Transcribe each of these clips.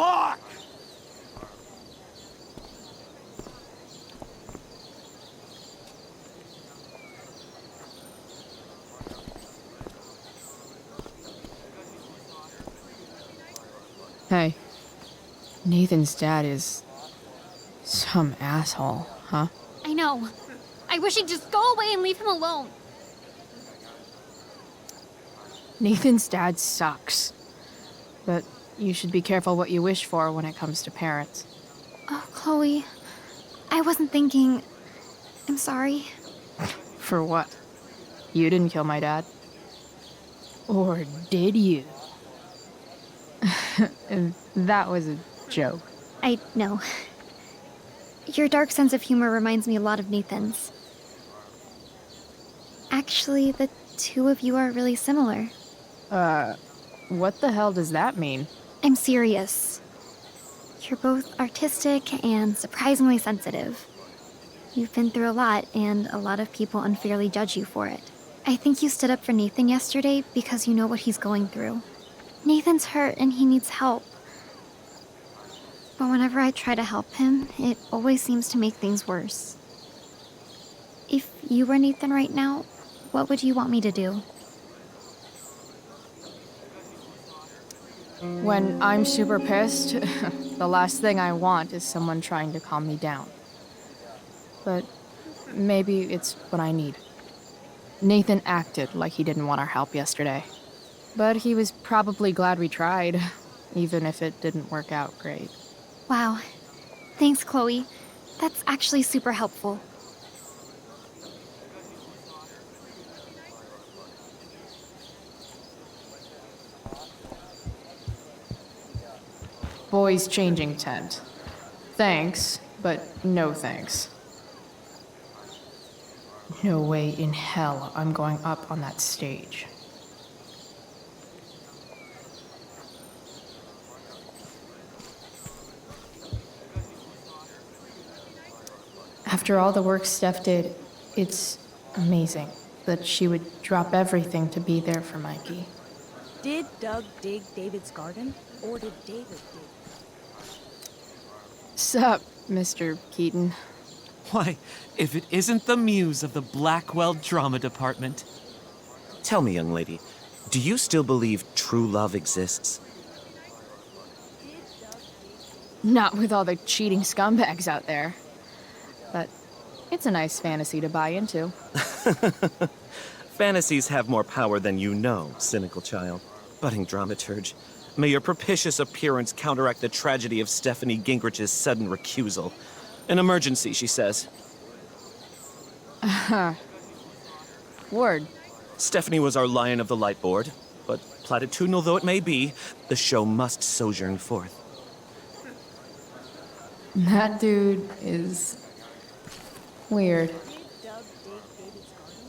Fuck! Hey, Nathan's dad is some asshole, huh? I know. I wish he'd just go away and leave him alone. Nathan's dad sucks. But you should be careful what you wish for when it comes to parents. Oh, Chloe. I wasn't thinking... I'm sorry. For what? You didn't kill my dad. Or did you? That was a joke. I know. Your dark sense of humor reminds me a lot of Nathan's. Actually, the two of you are really similar. What the hell does that mean? I'm serious. You're both artistic and surprisingly sensitive. You've been through a lot, and a lot of people unfairly judge you for it. I think you stood up for Nathan yesterday because you know what he's going through. Nathan's hurt and he needs help. But whenever I try to help him, it always seems to make things worse. If you were Nathan right now, what would you want me to do? When I'm super pissed, the last thing I want is someone trying to calm me down. But maybe it's what I need. Nathan acted like he didn't want our help yesterday. But he was probably glad we tried, even if it didn't work out great. Wow. Thanks, Chloe. That's actually super helpful. Boys changing tent. Thanks, but no thanks. No way in hell I'm going up on that stage. After all the work Steph did, it's amazing that she would drop everything to be there for Mikey. Did Doug dig David's garden, or did David dig? Sup, Mr. Keaton? Why, if it isn't the muse of the Blackwell Drama Department. Tell me, young lady, do you still believe true love exists? Not with all the cheating scumbags out there. But it's a nice fantasy to buy into. Fantasies have more power than you know, cynical child. Budding dramaturge, may your propitious appearance counteract the tragedy of Stephanie Gingrich's sudden recusal. An emergency, she says. Word. Stephanie was our lion of the light board, but platitudinal though it may be, the show must sojourn forth. That dude is weird. Did Doug dig David's garden,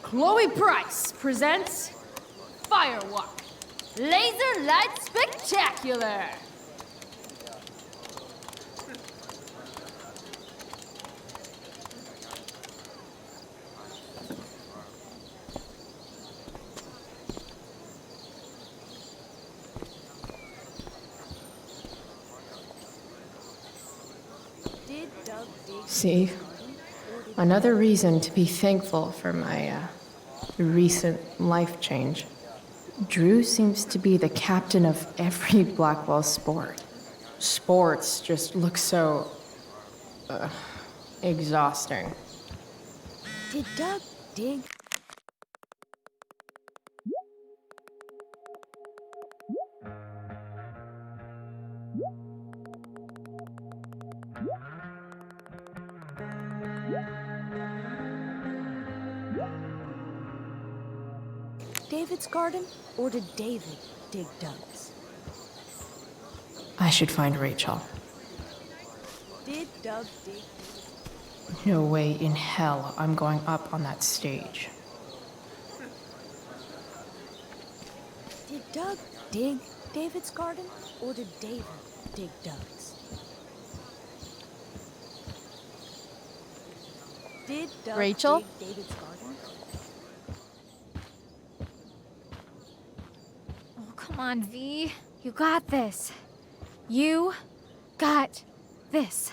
Chloe Price presents Firewalk, Laser Light Spectacular. Did Doug dig See? Another reason to be thankful for my recent life change. Drew seems to be the captain of every Blackwell sport. Sports just look so... exhausting. Did Doug dig? David's garden, or did David dig Doug's? I should find Rachel. Did Doug dig? No way in hell I'm going up on that stage. Did Doug dig David's garden, or did David dig Doug's? Did Doug Rachel? dig David's garden? Oh, come on, V. You got this. You got this.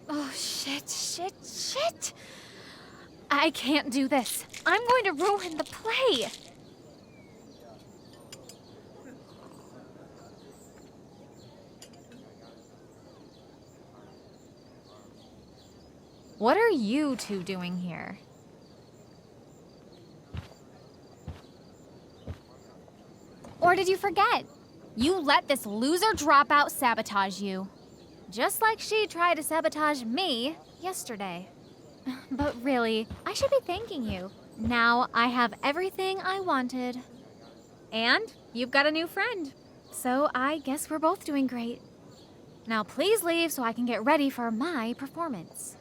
Oh, shit. I can't do this. I'm going to ruin the play. What are you two doing here? Or did you forget? You let this loser dropout sabotage you. Just like she tried to sabotage me yesterday. But really, I should be thanking you. Now I have everything I wanted. And you've got a new friend. So I guess we're both doing great. Now please leave so I can get ready for my performance.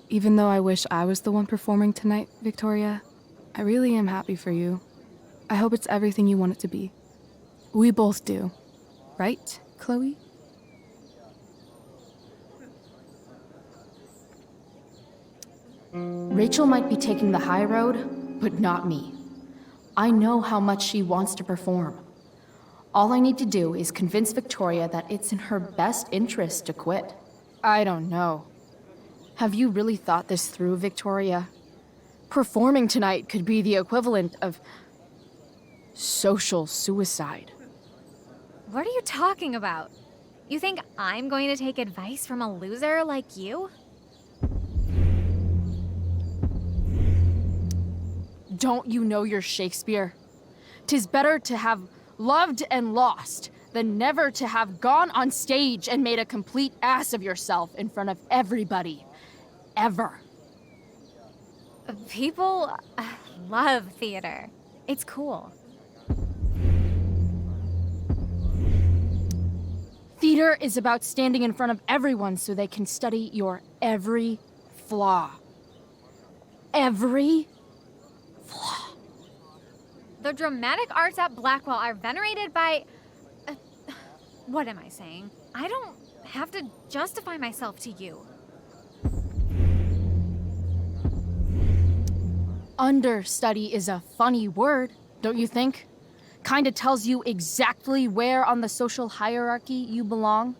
Even though I wish I was the one performing tonight, Victoria, I really am happy for you. I hope it's everything you want it to be. We both do. Right, Chloe? Rachel might be taking the high road, but not me. I know how much she wants to perform. All I need to do is convince Victoria that it's in her best interest to quit. I don't know. Have you really thought this through, Victoria? Performing tonight could be the equivalent of social suicide. What are you talking about? You think I'm going to take advice from a loser like you? Don't you know your Shakespeare? 'Tis better to have loved and lost than never to have gone on stage and made a complete ass of yourself in front of everybody. Ever. People love theater. It's cool. Theater is about standing in front of everyone so they can study your every flaw. Every flaw. The dramatic arts at Blackwell are venerated by... what am I saying? I don't have to justify myself to you. Understudy is a funny word, don't you think? Kinda tells you exactly where on the social hierarchy you belong.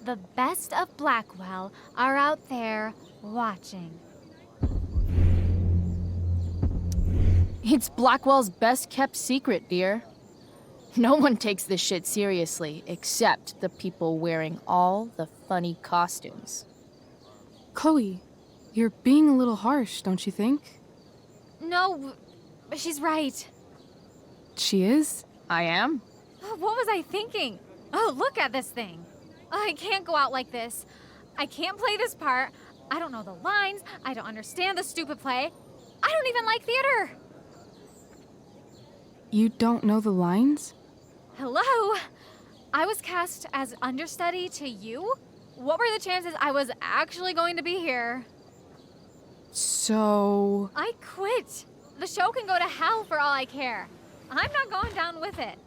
The best of Blackwell are out there watching. It's Blackwell's best kept secret, dear. No one takes this shit seriously except the people wearing all the funny costumes. Chloe, you're being a little harsh, don't you think? No, she's right. She is? I am? What was I thinking? Oh, look at this thing. I can't go out like this. I can't play this part. I don't know the lines. I don't understand the stupid play. I don't even like theater. You don't know the lines? Hello? I was cast as understudy to you? What were the chances I was actually going to be here? So... I quit. The show can go to hell for all I care. I'm not going down with it.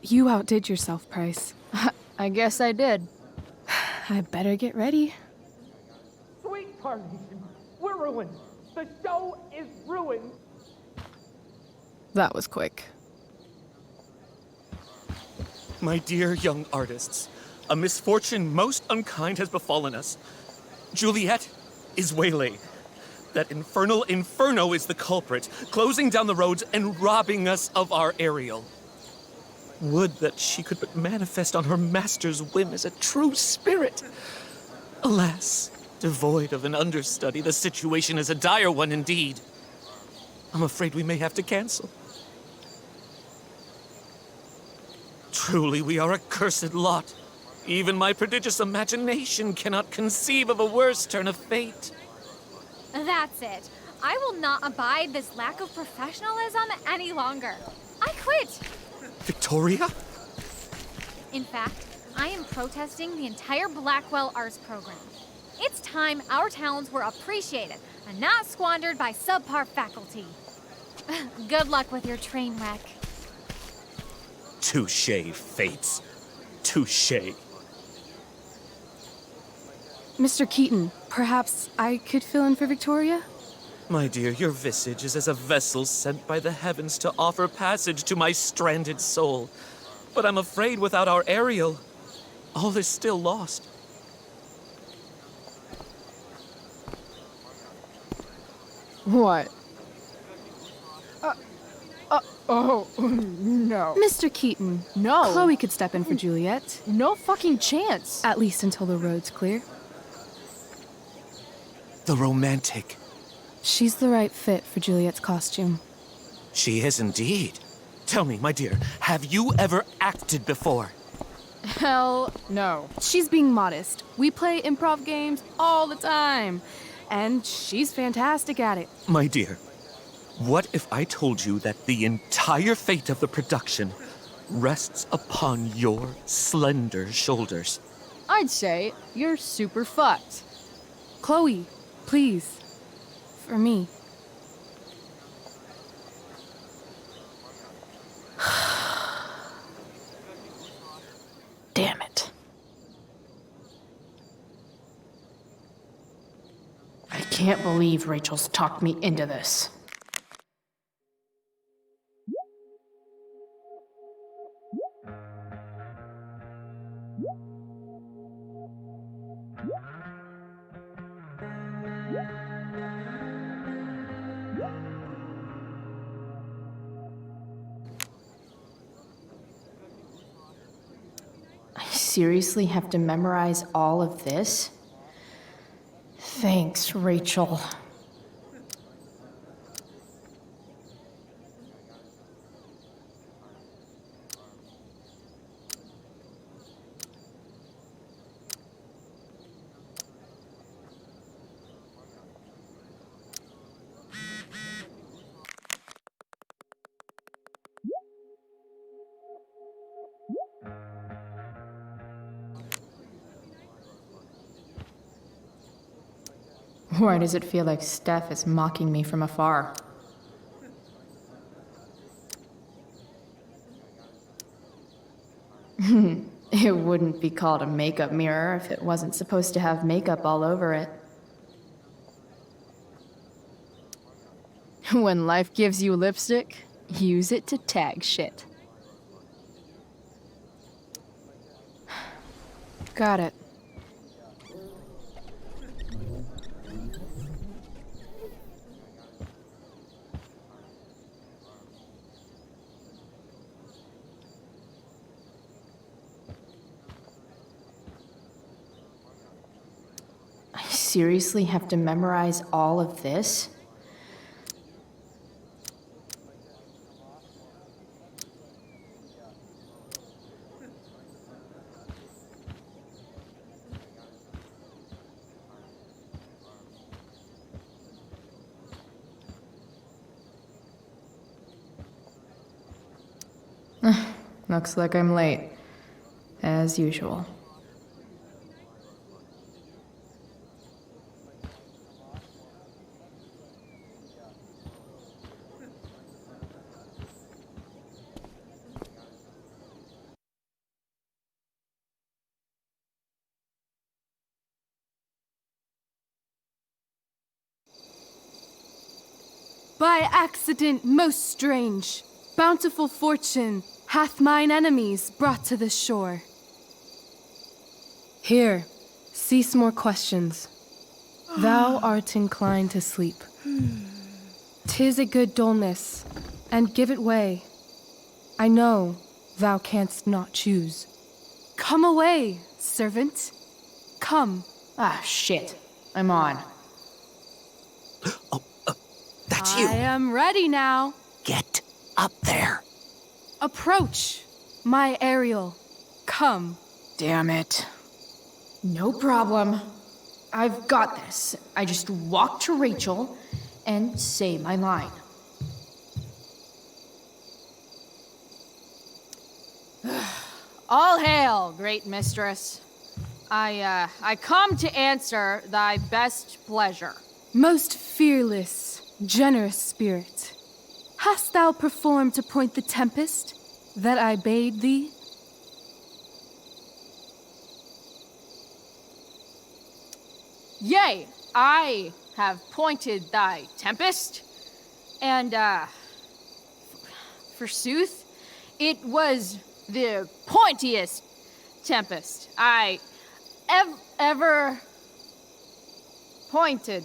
You outdid yourself, Price. I guess I did. I better get ready. Sweet Carnation, we're ruined. The show is ruined. That was quick. My dear young artists, a misfortune most unkind has befallen us. Juliet is waylaid. That infernal Inferno is the culprit, closing down the roads and robbing us of our Ariel. Would that she could but manifest on her master's whim as a true spirit. Alas, devoid of an understudy, the situation is a dire one indeed. I'm afraid we may have to cancel. Truly, we are a cursed lot. Even my prodigious imagination cannot conceive of a worse turn of fate. That's it. I will not abide this lack of professionalism any longer. I quit. Victoria? In fact, I am protesting the entire Blackwell Arts program. It's time our talents were appreciated and not squandered by subpar faculty. Good luck with your train wreck. Touché, Fates. Touché. Mr. Keaton, perhaps I could fill in for Victoria? My dear, your visage is as a vessel sent by the heavens to offer passage to my stranded soul. But I'm afraid without our Ariel, all is still lost. What? Oh, no. Mr. Keaton. No. Chloe could step in for Juliet. No fucking chance. At least until the road's clear. The romantic. She's the right fit for Juliet's costume. She is indeed. Tell me, my dear, have you ever acted before? Hell no. She's being modest. We play improv games all the time. And she's fantastic at it. My dear, what if I told you that the entire fate of the production rests upon your slender shoulders? I'd say you're super fucked. Chloe, please. For me. Damn it. I can't believe Rachel's talked me into this. I seriously have to memorize all of this? Thanks, Rachel. Why does it feel like Steph is mocking me from afar? It wouldn't be called a makeup mirror if it wasn't supposed to have makeup all over it. When life gives you lipstick, use it to tag shit. Got it. I seriously have to memorize all of this? Looks like I'm late, as usual. By accident most strange, bountiful fortune hath mine enemies brought to this shore. Here, cease more questions. Thou art inclined to sleep. 'Tis a good dullness, and give it way. I know thou canst not choose. Come away, servant. Come. Ah, shit. I'm on. That's you. I am ready now. Get up there. Approach, my Ariel. Come. Damn it. No problem. I've got this. I just walk to Rachel and say my line. All hail, great mistress. I come to answer thy best pleasure. Most fearless, generous spirit, hast thou performed to point the tempest that I bade thee? Yea, I have pointed thy tempest, and, forsooth, it was the pointiest tempest I ever pointed.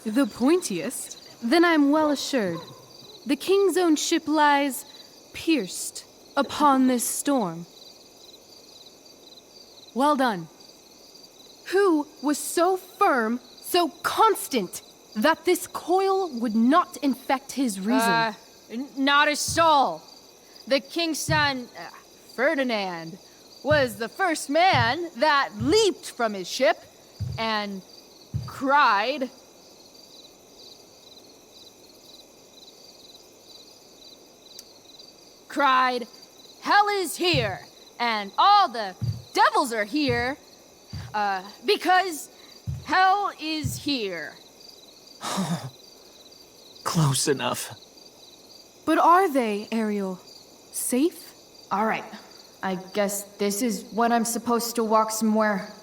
The pointiest? Then I'm well assured. The king's own ship lies pierced upon this storm. Well done. Who was so firm, so constant, that this coil would not infect his reason? Not a soul. The king's son, Ferdinand, was the first man that leaped from his ship and cried, "Hell is here, and all the devils are here, because hell is here." Close enough. But are they, Ariel, safe? All right. I guess this is when I'm supposed to walk somewhere.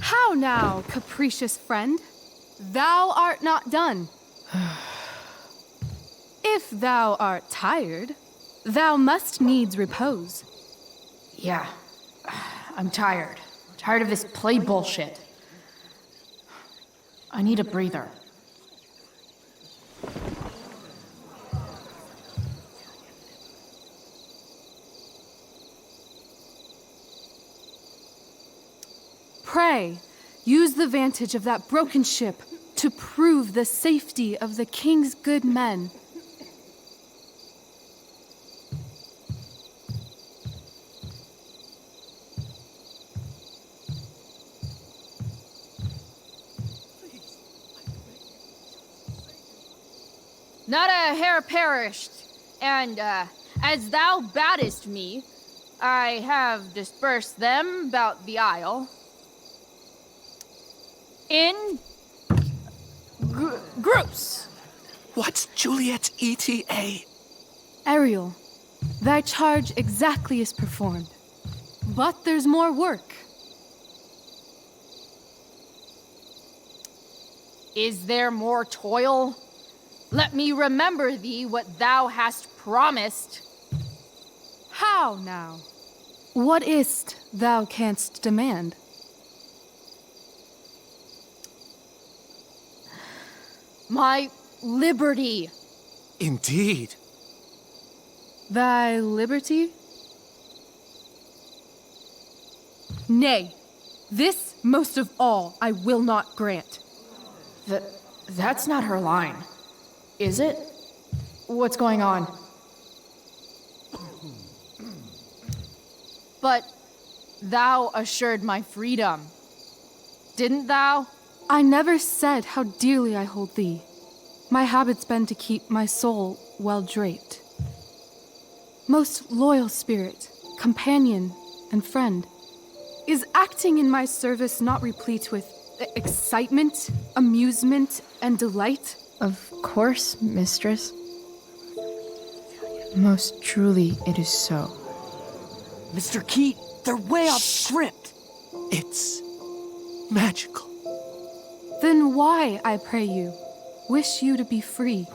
How now, capricious friend? Thou art not done. If thou art tired, thou must needs repose. Yeah. I'm tired. Tired of this play bullshit. I need a breather. Pray, use the vantage of that broken ship to prove the safety of the king's good men. Not a hair perished, and as thou badest me, I have dispersed them about the isle in groups. What's Juliet's ETA? Ariel, thy charge exactly is performed. But there's more work. Is there more toil? Let me remember thee what thou hast promised. How now? What is't thou canst demand? My liberty. Indeed. Thy liberty? Nay, this most of all I will not grant. That's not her line. Is it? What's going on? But thou assured my freedom, didn't thou? I never said how dearly I hold thee. My habit's been to keep my soul well draped. Most loyal spirit, companion, and friend, is acting in my service not replete with excitement, amusement, and delight? Of course, mistress. Most truly, it is so. Mr. Keat, they're way off script. It's magical. Then why, I pray you, wish you to be free?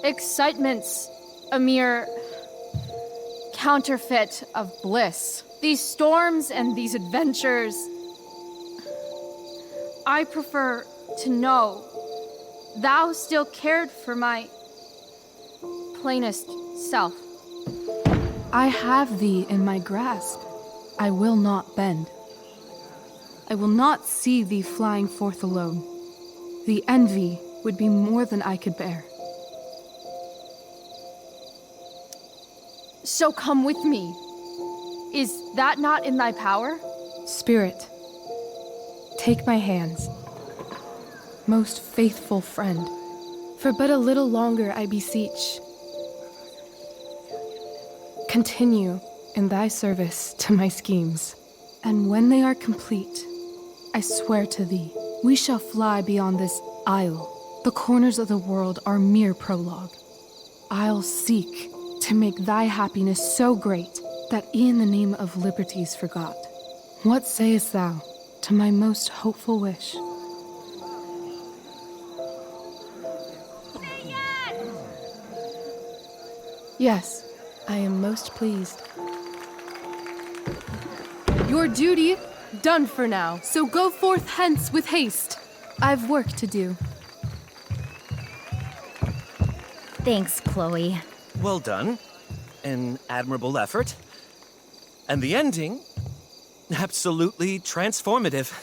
Excitement's a mere counterfeit of bliss. These storms and these adventures, I prefer to know thou still cared for my plainest self. I have thee in my grasp. I will not bend. I will not see thee flying forth alone. The envy would be more than I could bear. So come with me. Is that not in thy power? Spirit, take my hands. most faithful friend. For but a little longer, I beseech. Continue in thy service to my schemes, and when they are complete, I swear to thee, we shall fly beyond this isle. The corners of the world are mere prologue. I'll seek to make thy happiness so great that e'en the name of liberty's forgot. What sayest thou to my most hopeful wish? Yes, I am most pleased. Your duty done for now, so go forth hence with haste. I've work to do. Thanks, Chloe. Well done. An admirable effort. And the ending, absolutely transformative.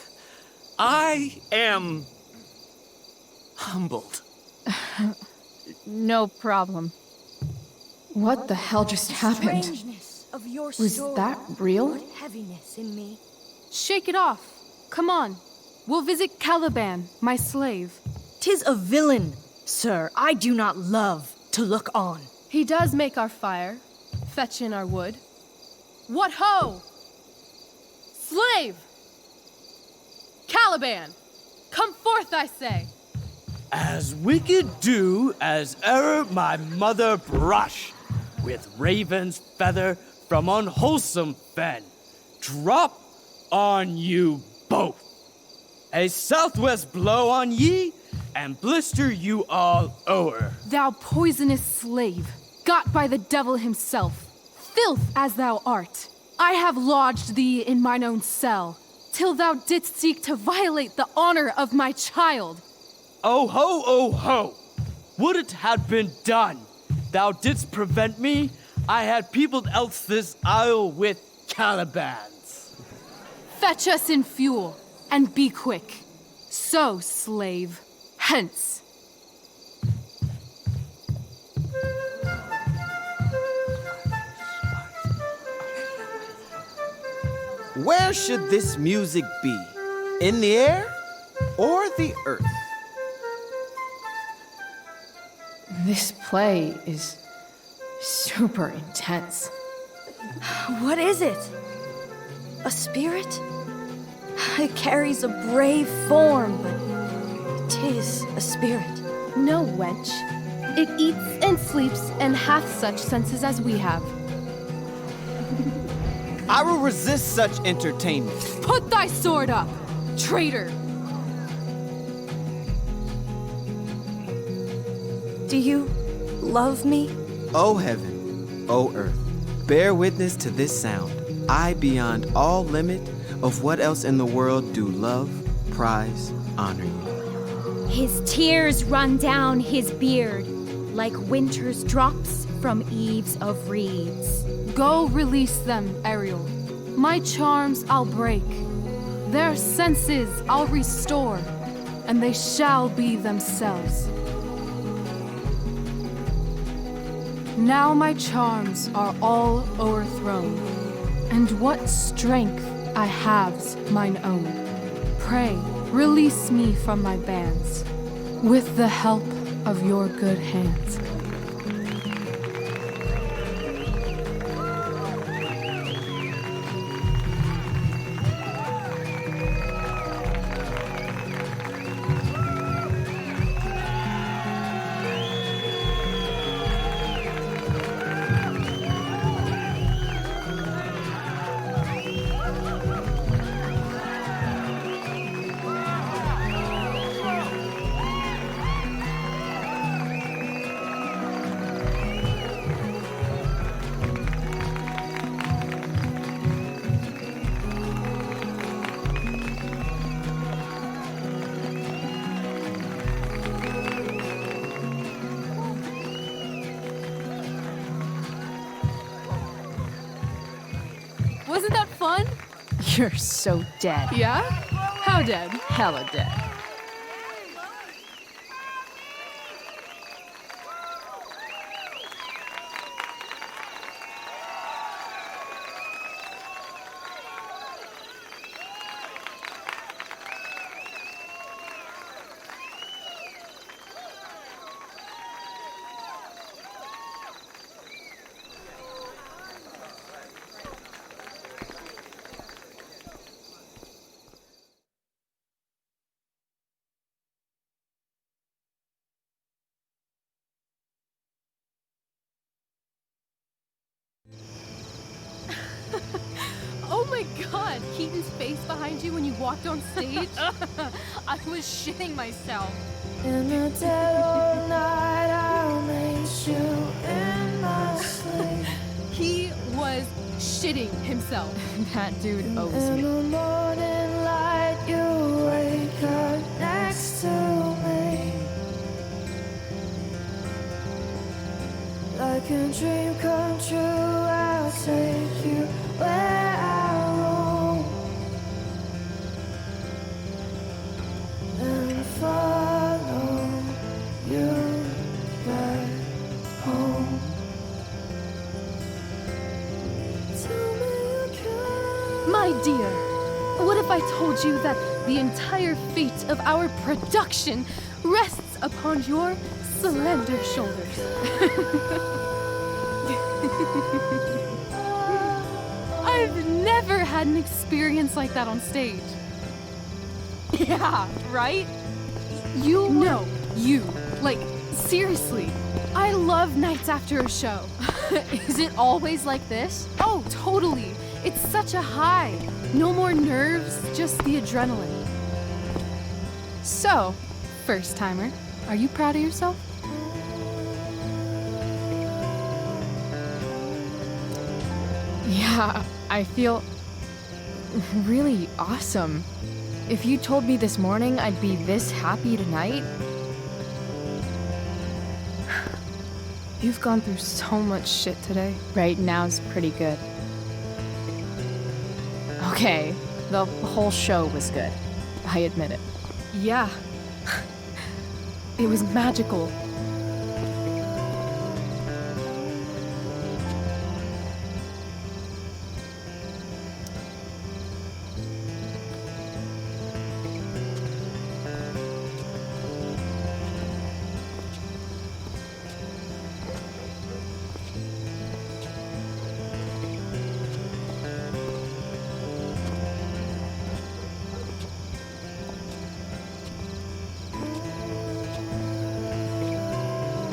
I am humbled. No problem. What the hell just happened? Strangeness of your Was story that real? put heaviness in me. Shake it off. Come on. We'll visit Caliban, my slave. 'Tis a villain, sir, I do not love to look on. He does make our fire, fetch in our wood. What ho! Slave! Caliban! Come forth, I say! As wicked do as e'er my mother brush, with raven's feather from unwholesome fen, drop on you both. A southwest blow on ye, and blister you all o'er. Thou poisonous slave, got by the devil himself, filth as thou art, I have lodged thee in mine own cell, till thou didst seek to violate the honor of my child. Oh ho, oh ho! Would it had been done! Thou didst prevent me, I had peopled else this isle with Calibans. Fetch us in fuel, and be quick. So, slave, hence. Where should this music be? In the air or the earth? This play is super intense. What is it? A spirit? It carries a brave form, but 'tis a spirit. No, wench. It eats and sleeps and hath such senses as we have. I will resist such entertainment. Put thy sword up, traitor! Do you love me? O heaven, O earth, bear witness to this sound. I, beyond all limit of what else in the world, do love, prize, honor you. His tears run down his beard like winter's drops from eaves of reeds. Go release them, Ariel. My charms I'll break. Their senses I'll restore, and they shall be themselves. Now my charms are all o'erthrown, and what strength I have's mine own. Pray, release me from my bands, with the help of your good hands. Wasn't that fun? You're so dead. Yeah? How dead? Hella dead. god, Keaton's face behind you when you walked on stage? I was shitting myself. In the dead of night, I'll meet you in my sleep. He was shitting himself. That dude owes In me. the morning light, you wake up next to me. Like a dream come true, I'll take you where I roam. And follow you back home. Tell me you care. My dear, what if I told you that the entire fate of our production rests upon your slender shoulders? I've never had an experience like that on stage. Yeah, right? You No, you. Like, seriously. I love nights after a show. Is it always like this? Oh, totally. It's such a high. No more nerves, just the adrenaline. So, first timer, are you proud of yourself? Yeah, I feel really awesome. If you told me this morning I'd be this happy tonight. You've gone through so much shit today. Right now's pretty good. Okay, the whole show was good. I admit it. Yeah. It was magical.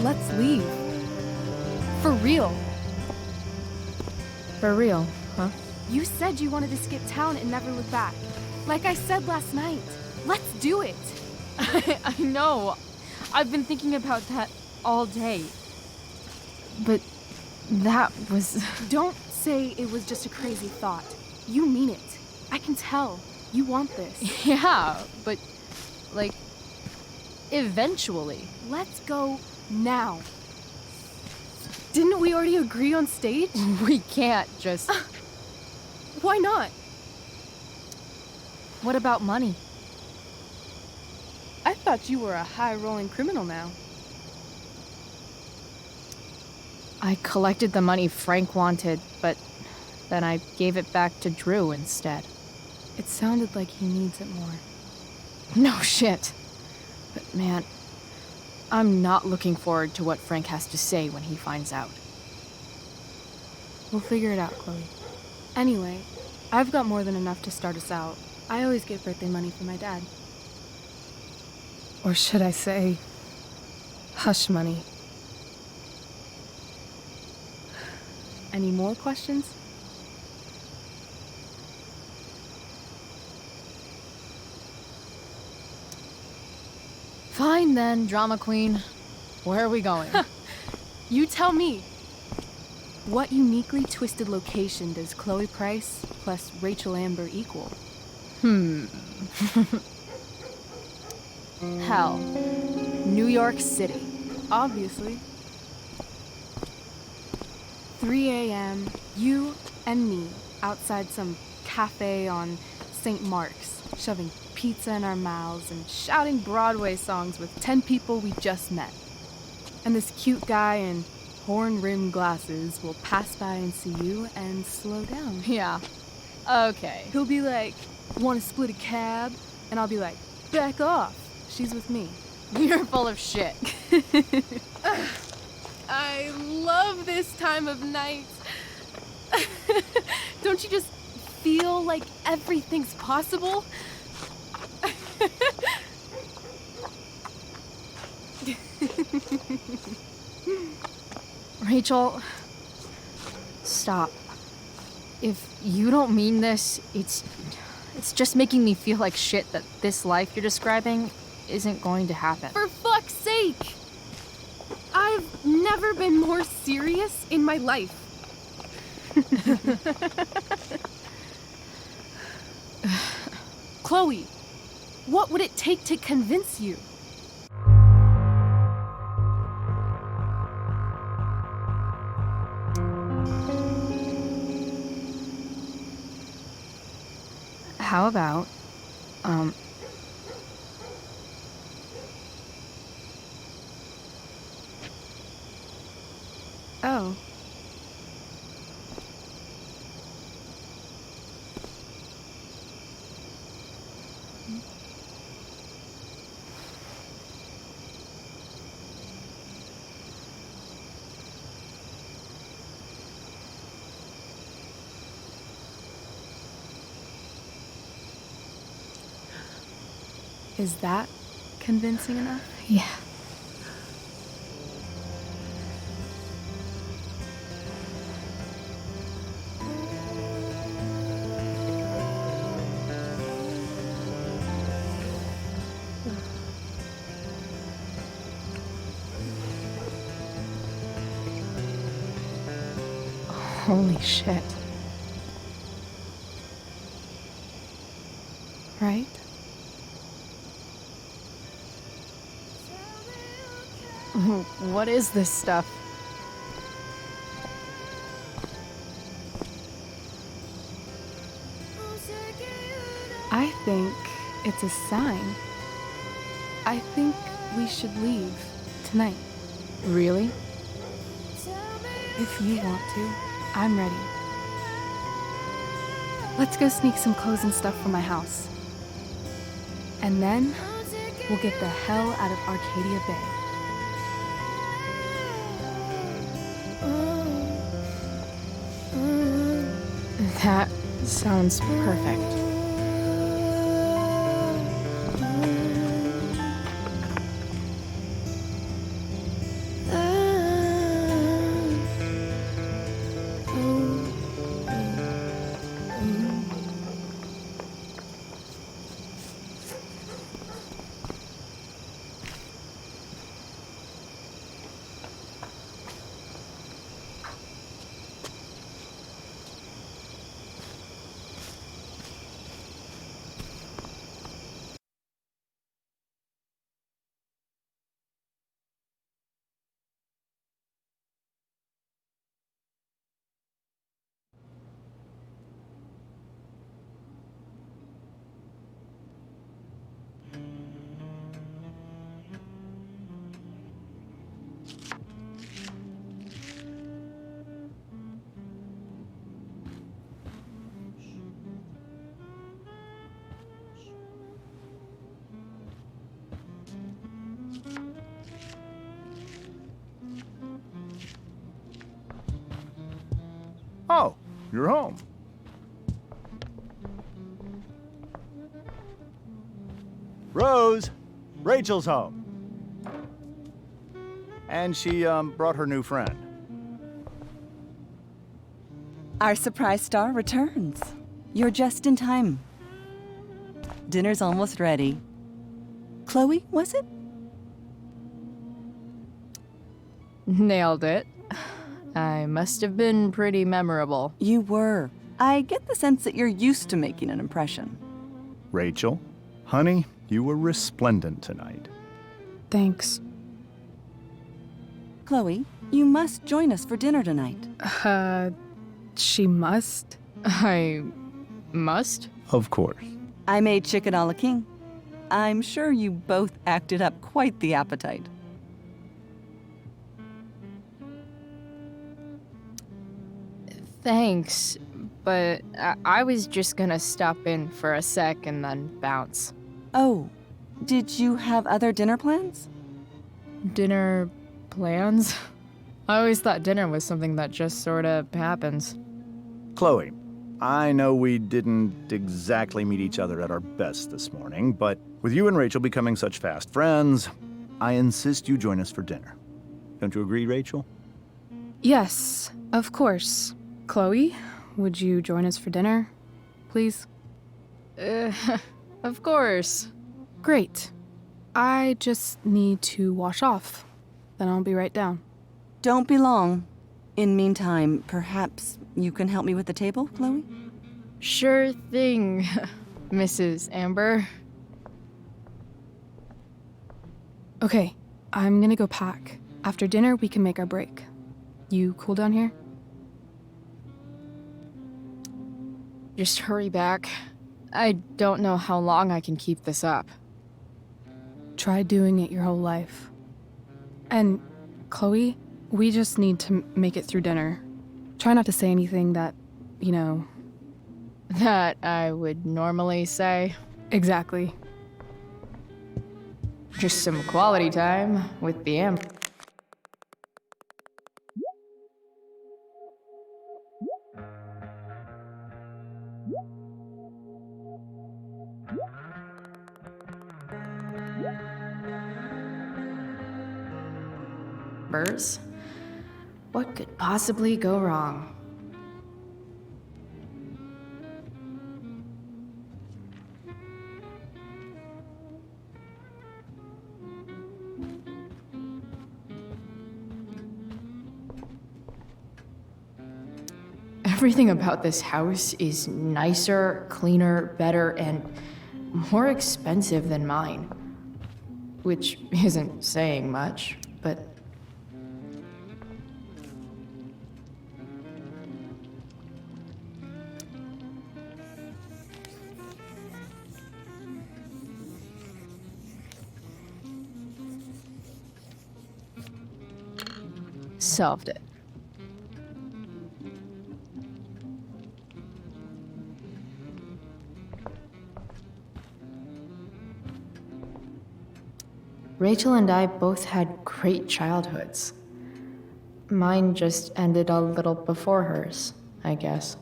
Let's leave. For real. For real, huh? You said you wanted to skip town and never look back. Like I said last night. Let's do it. I know. I've been thinking about that all day. But that was... Don't say it was just a crazy thought. You mean it. I can tell. You want this. Yeah, but... like... eventually. Let's go now. Didn't we already agree on stage? We can't just... Why not? What about money? I thought you were a high-rolling criminal now. I collected the money Frank wanted, but then I gave it back to Drew instead. It sounded like he needs it more. No shit. But man, I'm not looking forward to what Frank has to say when he finds out. We'll figure it out, Chloe. Anyway, I've got more than enough to start us out. I always get birthday money from my dad. Or should I say, hush money. Any more questions? Fine then, drama queen. Where are we going? You tell me. What uniquely twisted location does Chloe Price plus Rachel Amber equal? Hell. New York City. Obviously. 3 a.m., you and me outside some cafe on St. Mark's, shoving pizza in our mouths and shouting Broadway songs with 10 people we just met. And this cute guy in horn-rimmed glasses will pass by and see you and slow down. Yeah. Okay. He'll be like, "Want to split a cab?" And I'll be like, "Back off. She's with me." You're full of shit. I love this time of night. Don't you just feel like everything's possible? Rachel, stop. If you don't mean this, it's just making me feel like shit that this life you're describing isn't going to happen. For fuck's sake! I've never been more serious in my life. Chloe, what would it take to convince you? How about, Oh. Is that convincing enough? Yeah. Holy shit. Right? What is this stuff? I think it's a sign. I think we should leave tonight. Really? If you want to, I'm ready. Let's go sneak some clothes and stuff from my house. And then we'll get the hell out of Arcadia Bay. That sounds perfect. Oh, you're home. Rose, Rachel's home. And she brought her new friend. Our surprise star returns. You're just in time. Dinner's almost ready. Chloe, was it? Nailed it. I must have been pretty memorable. You were. I get the sense that you're used to making an impression. Rachel, honey, you were resplendent tonight. Thanks. Chloe, you must join us for dinner tonight. She must? I must? Of course. I made chicken a la king. I'm sure you both acted up quite the appetite. Thanks, but I was just gonna stop in for a sec and then bounce. Oh, did you have other dinner plans? Dinner plans? I always thought dinner was something that just sorta happens. Chloe, I know we didn't exactly meet each other at our best this morning, but with you and Rachel becoming such fast friends, I insist you join us for dinner. Don't you agree, Rachel? Yes, of course. Chloe, would you join us for dinner, please? Of course. Great. I just need to wash off. Then I'll be right down. Don't be long. In meantime, perhaps you can help me with the table, Chloe? Sure thing, Mrs. Amber. Okay, I'm gonna go pack. After dinner, we can make our break. You cool down here? Just hurry back. I don't know how long I can keep this up. Try doing it your whole life. And, Chloe, we just need to make it through dinner. Try not to say anything that, you know... That I would normally say. Exactly. Just some quality time with the Amber. What could possibly go wrong? Everything about this house is nicer, cleaner, better, and more expensive than mine. Which isn't saying much, but... Solved it. Rachel and I both had great childhoods. Mine just ended a little before hers, I guess.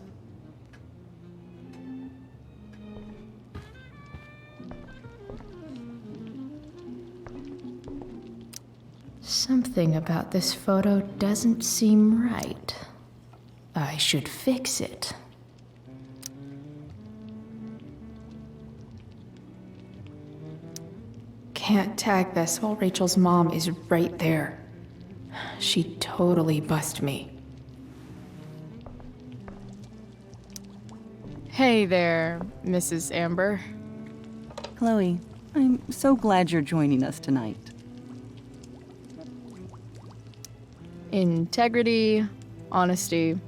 Something about this photo doesn't seem right. I should fix it. Can't tag this while Rachel's mom is right there. She'd totally bust me. Hey there, Mrs. Amber. Chloe, I'm so glad you're joining us tonight. Integrity, honesty,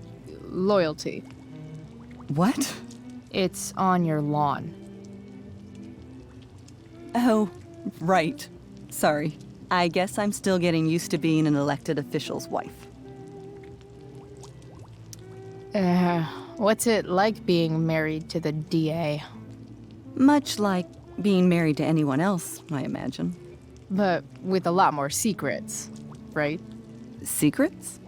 loyalty. What? It's on your lawn. Oh, right. Sorry. I guess I'm still getting used to being an elected official's wife. What's it like being married to the DA? Much like being married to anyone else, I imagine. But with a lot more secrets, right? Secrets?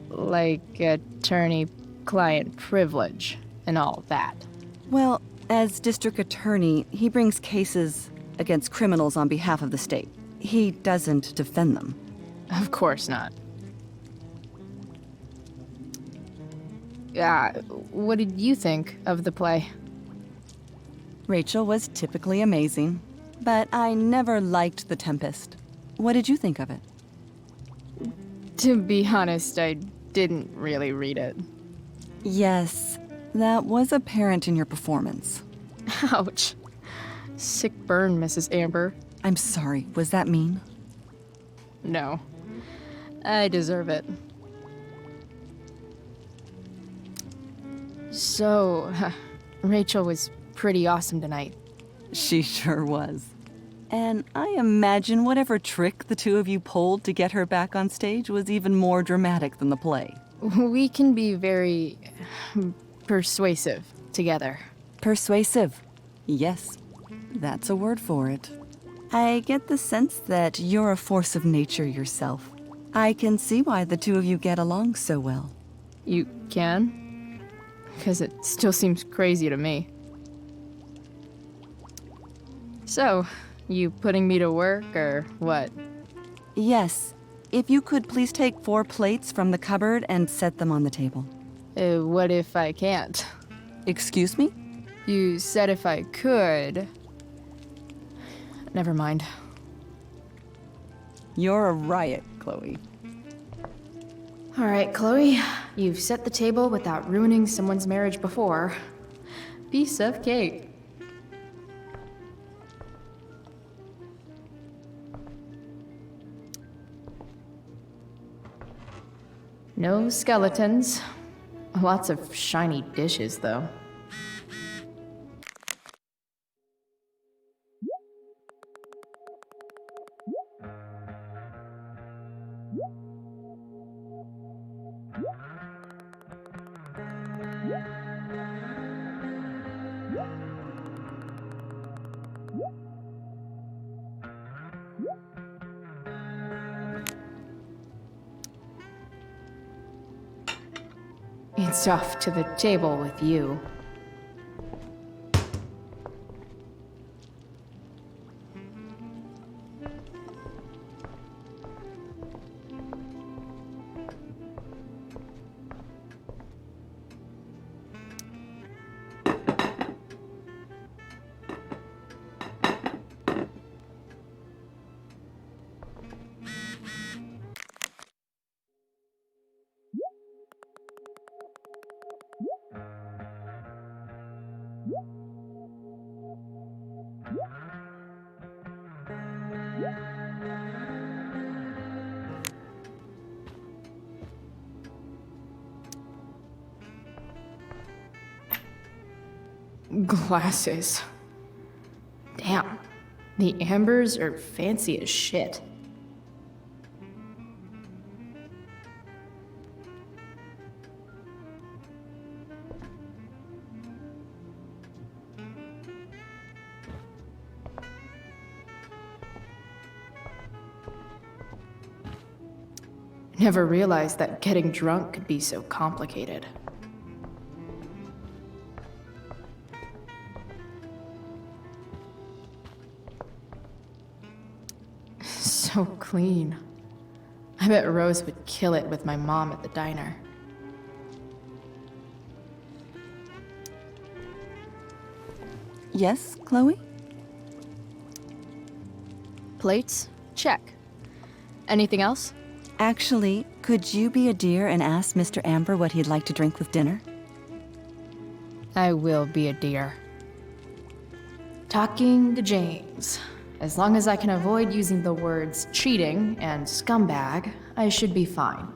Like attorney-client privilege and all that. Well, as district attorney, he brings cases against criminals on behalf of the state. He doesn't defend them. Of course not. What did you think of the play? Rachel was typically amazing, but I never liked The Tempest. What did you think of it? To be honest, I didn't really read it. Yes, that was apparent in your performance. Ouch. Sick burn, Mrs. Amber. I'm sorry, was that mean? No. I deserve it. So, Rachel was pretty awesome tonight. She sure was. And I imagine whatever trick the two of you pulled to get her back on stage was even more dramatic than the play. We can be very persuasive together. Persuasive. Yes, that's a word for it. I get the sense that you're a force of nature yourself. I can see why the two of you get along so well. You can? Because it still seems crazy to me. So, you putting me to work, or what? Yes. If you could please take 4 plates from the cupboard and set them on the table. What if I can't? Excuse me? You said if I could. Never mind. You're a riot, Chloe. All right, Chloe. You've set the table without ruining someone's marriage before. Piece of cake. No skeletons. Lots of shiny dishes, though. It's off to the table with you. Glasses. Damn. The ambers are fancy as shit. Never realized that getting drunk could be so complicated. So clean. I bet Rose would kill it with my mom at the diner. Yes, Chloe? Plates? Check. Anything else? Actually, could you be a dear and ask Mr. Amber what he'd like to drink with dinner? I will be a dear. Talking to James. As long as I can avoid using the words cheating and scumbag, I should be fine.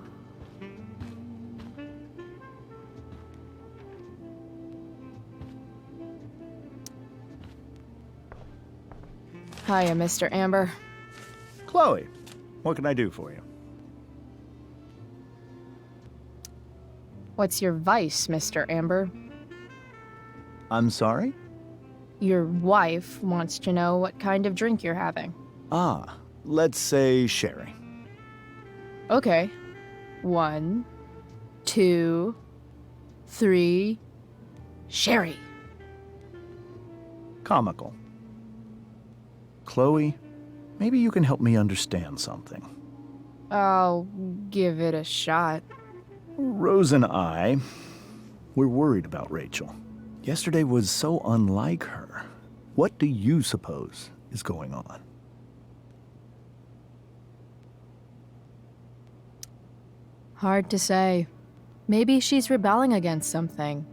Hiya, Mr. Amber. Chloe, what can I do for you? What's your vice, Mr. Amber? I'm sorry? Your wife wants to know what kind of drink you're having. Ah, let's say sherry. Okay. 1, 2, 3. Sherry. Comical. Chloe, maybe you can help me understand something. I'll give it a shot. Rose and I, we're worried about Rachel. Yesterday was so unlike her. What do you suppose is going on? Hard to say. Maybe she's rebelling against something.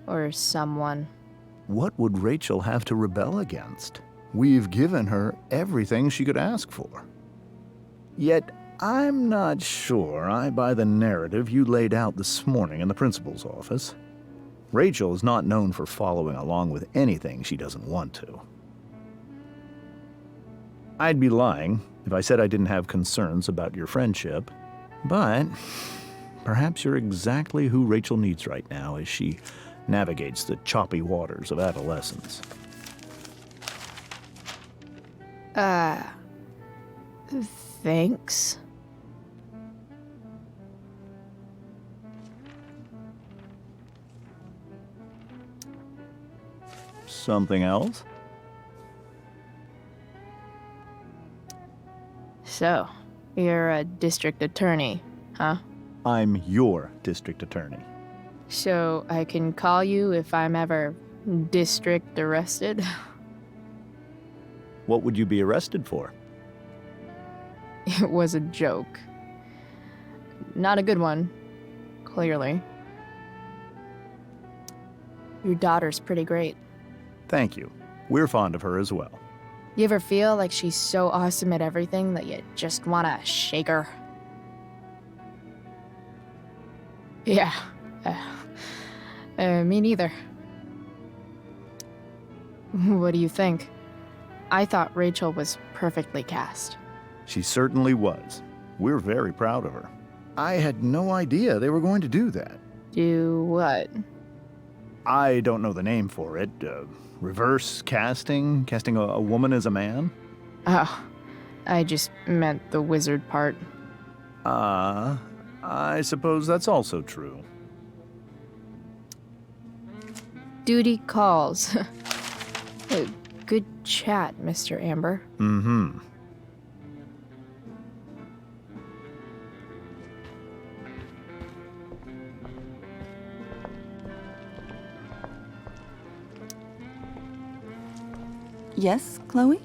Or someone. What would Rachel have to rebel against? We've given her everything she could ask for. Yet, I'm not sure I buy the narrative you laid out this morning in the principal's office. Rachel is not known for following along with anything she doesn't want to. I'd be lying if I said I didn't have concerns about your friendship, but perhaps you're exactly who Rachel needs right now as she navigates the choppy waters of adolescence. Thanks. Something else? So, you're a district attorney, huh? I'm your district attorney. So I can call you if I'm ever district arrested? What would you be arrested for? It was a joke. Not a good one, clearly. Your daughter's pretty great. Thank you. We're fond of her as well. You ever feel like she's so awesome at everything that you just wanna shake her? Yeah. Me neither. What do you think? I thought Rachel was perfectly cast. She certainly was. We're very proud of her. I had no idea they were going to do that. Do what? I don't know the name for it. Reverse casting? Casting a woman as a man? Oh, I just meant the wizard part. I suppose that's also true. Duty calls. Good chat, Mr. Amber. Mm-hmm. Yes, Chloe?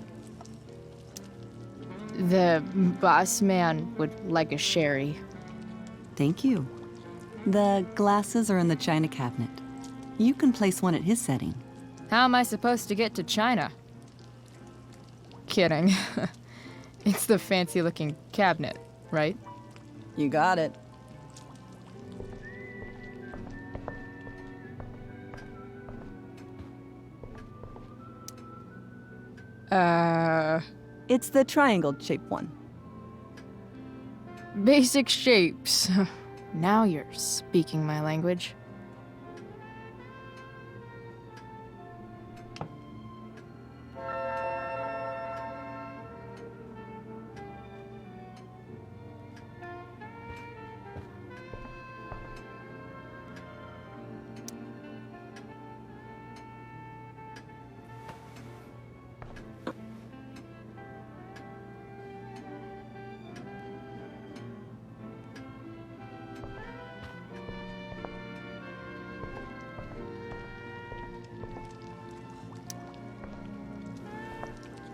The boss man would like a sherry. Thank you. The glasses are in the china cabinet. You can place one at his setting. How am I supposed to get to China? Kidding. It's the fancy-looking cabinet, right? You got it. It's the triangle-shaped one. Basic shapes. Now you're speaking my language.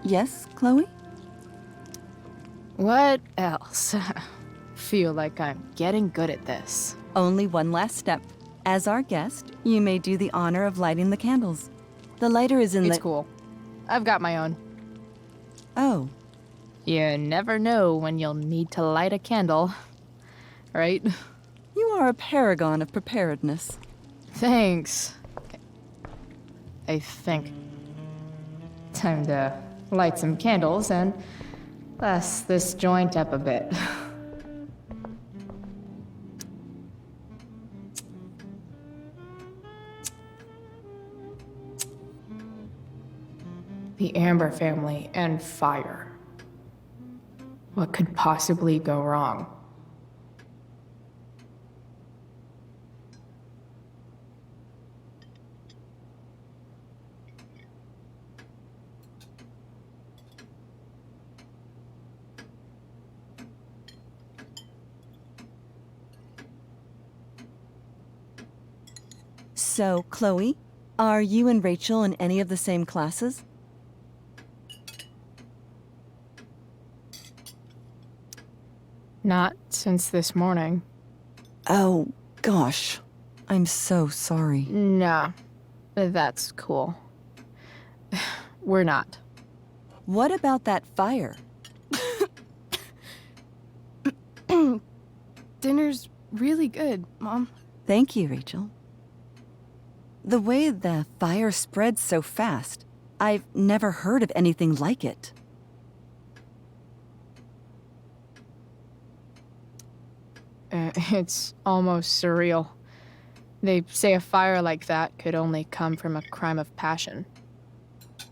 Yes, Chloe? What else? Feel like I'm getting good at this. Only one last step. As our guest, you may do the honor of lighting the candles. The lighter is in It's cool. I've got my own. Oh. You never know when you'll need to light a candle, right? You are a paragon of preparedness. Thanks. I think. Time to light some candles and bless this joint up a bit. The Amber family and fire. What could possibly go wrong? So, Chloe, are you and Rachel in any of the same classes? Not since this morning. Oh, gosh. I'm so sorry. Nah, that's cool. We're not. What about that fire? Dinner's really good, Mom. Thank you, Rachel. The way the fire spreads so fast, I've never heard of anything like it. It's almost surreal. They say a fire like that could only come from a crime of passion.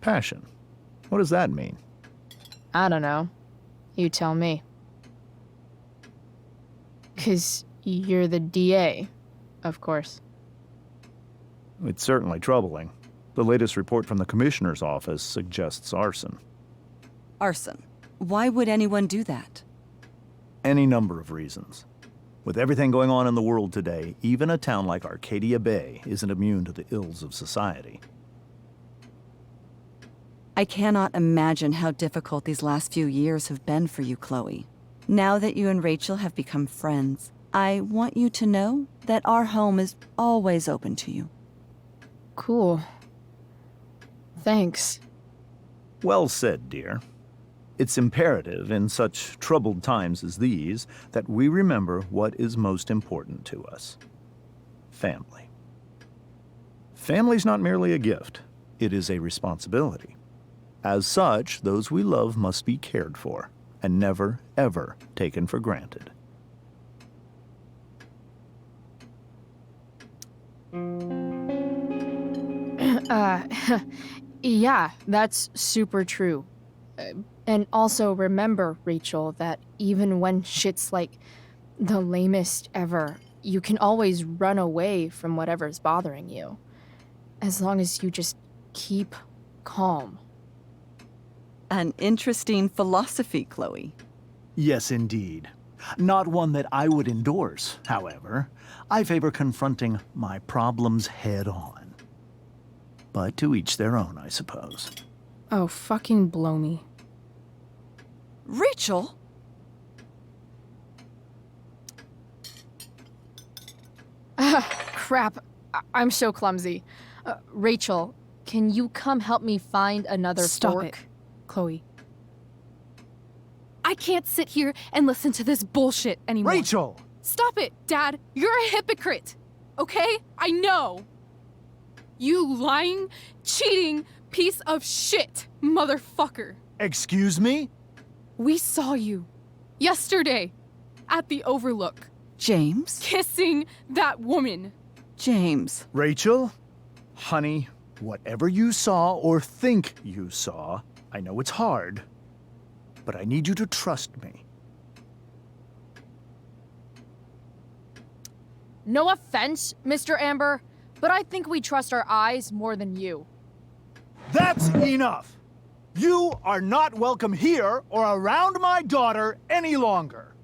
Passion? What does that mean? I don't know. You tell me. 'Cause you're the DA, of course. It's certainly troubling. The latest report from the Commissioner's office suggests arson. Arson. Why would anyone do that? Any number of reasons. With everything going on in the world today, even a town like Arcadia Bay isn't immune to the ills of society. I cannot imagine how difficult these last few years have been for you, Chloe. Now that you and Rachel have become friends, I want you to know that our home is always open to you. Cool. Thanks. Well said, dear. It's imperative in such troubled times as these that we remember what is most important to us. Family. Family's not merely a gift, it is a responsibility. As such, those we love must be cared for and never, ever taken for granted. Yeah, that's super true. And also remember, Rachel, that even when shit's like the lamest ever, you can always run away from whatever's bothering you. As long as you just keep calm. An interesting philosophy, Chloe. Yes, indeed. Not one that I would endorse, however. I favor confronting my problems head on. But to each their own, I suppose. Oh, fucking blow me. Rachel? Crap. I'm so clumsy. Rachel, can you come help me find another Stop fork? it, Chloe. I can't sit here and listen to this bullshit anymore. Rachel! Stop it, Dad. You're a hypocrite. Okay? I know. You lying, cheating piece of shit, motherfucker. Excuse me? We saw you yesterday at the Overlook. James? Kissing that woman. James. Rachel? Honey, whatever you saw or think you saw, I know it's hard, but I need you to trust me. No offense, Mr. Amber, but I think we trust our eyes more than you. That's enough! You are not welcome here or around my daughter any longer.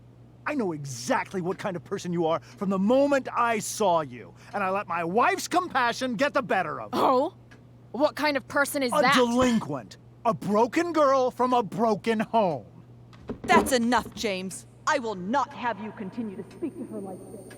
I know exactly what kind of person you are from the moment I saw you, and I let my wife's compassion get the better of me. Oh? What kind of person is that? A delinquent. A broken girl from a broken home. That's enough, James. I will not have you continue to speak to her like this.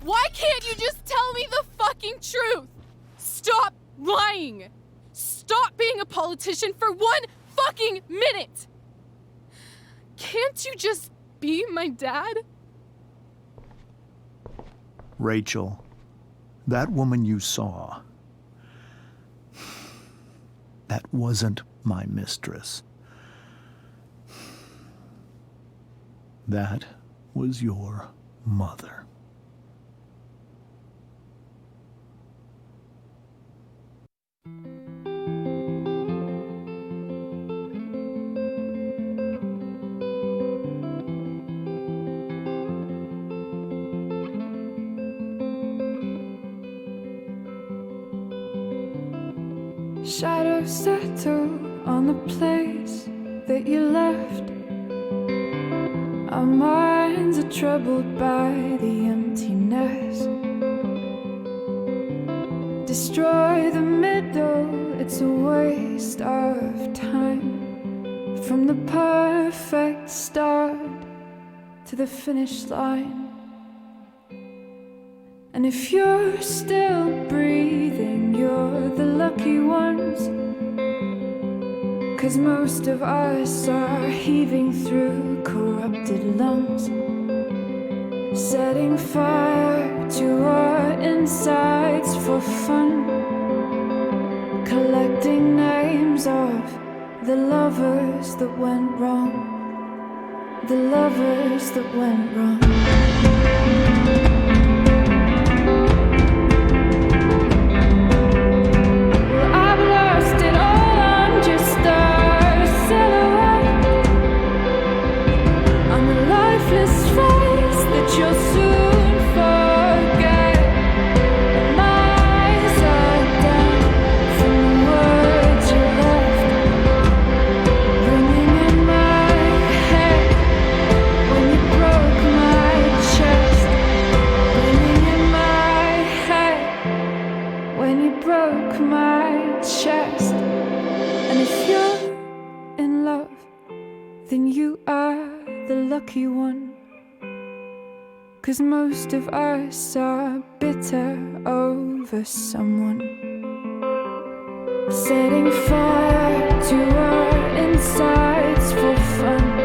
Why can't you just tell me the fucking truth? Stop lying. Stop being a politician for 1 fucking minute. Can't you just be my dad? Rachel, that woman you saw, that wasn't my mistress. That was your mother. Shadows settle on the place that you left. Our minds are troubled by the emptiness. Destroy the middle, it's a waste of time. From the perfect start to the finish line. And if you're still breathing, you're the lucky ones. 'Cause most of us are heaving through corrupted lungs, setting fire to our insides for fun, collecting names of the lovers that went wrong, the lovers that went wrong. Well, I 'cause most of us are bitter over someone. Setting fire to our insides for fun.